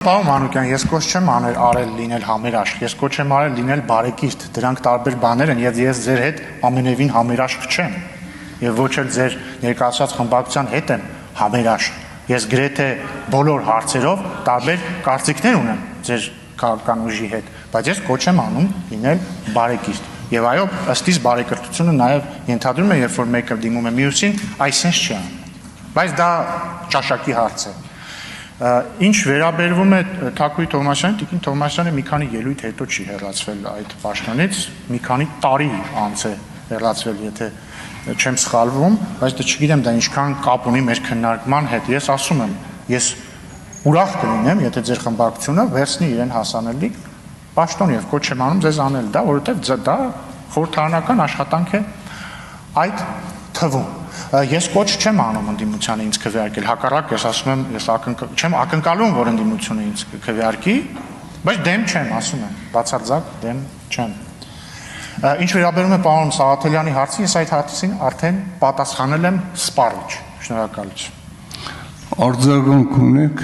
Պարոն Մանուկյան, ես կոչ չեմ արել լինել համերաշխ, ես կոչ եմ արել լինել բարեկիրթ, դրանք տարբեր բաներ են եւ ես ձեր հետ ամենևին համերաշխ չեմ եւ ոչ էլ ձեր ներկայացած խմբակցության հետ եմ համերաշխ։ Ես գրեթե բոլոր հարցերով տարբեր կարծիքներ ունեմ ձեր քաղաքական ուժի հետ, բայց ես կոչ եմ անում լինել բարեկիրթ։ Եվ այո, ըստ իս բարեկրթությունը նաեւ ենթադրում է, երբ որ մեկը դիմում է մյուսին, այսպես չի անում։ Բայց դա ճաշակի հարց է։ Ինչ վերաբերվում է Թակուի Թովմասյանին, Տիկին Թովմասյանը մի քանի ելույթ հետո չի հեռացվել այդ պաշտոնից, մի քանի տարի անց է հեռացվել, եթե չեմ սխալվում, բայց դա չգիտեմ դա ինչքան կապ ունի մեր քննարկման հետ։ Ես ասում եմ, ես ուրախ կլինեմ, եթե ձեր խմբակցությունը վերցնի իրեն հասանելի պաշտոն եւ կոչ եմ անում ձեզ անել դա, որովհետեւ դա խորհրդարանական աշխատանք է այդ թվում։ Ես կոչ չեմ անում ընդդիմությանը ինձ քվեարկել, հակառակ ես ասում եմ, ես չեմ ակնկալում, որ ընդդիմությունը ինձ քվեարկի, բայց դեմ չեմ, ասում եմ, բացարձակ դեմ չեմ։ Ինչ վերաբերում է պարոն Սաղաթելյանի հարցին, ես այդ հարցին արդեն պատասխանել եմ սպառիչ։ Շնորհակալություն։ Արձագանք ունեք։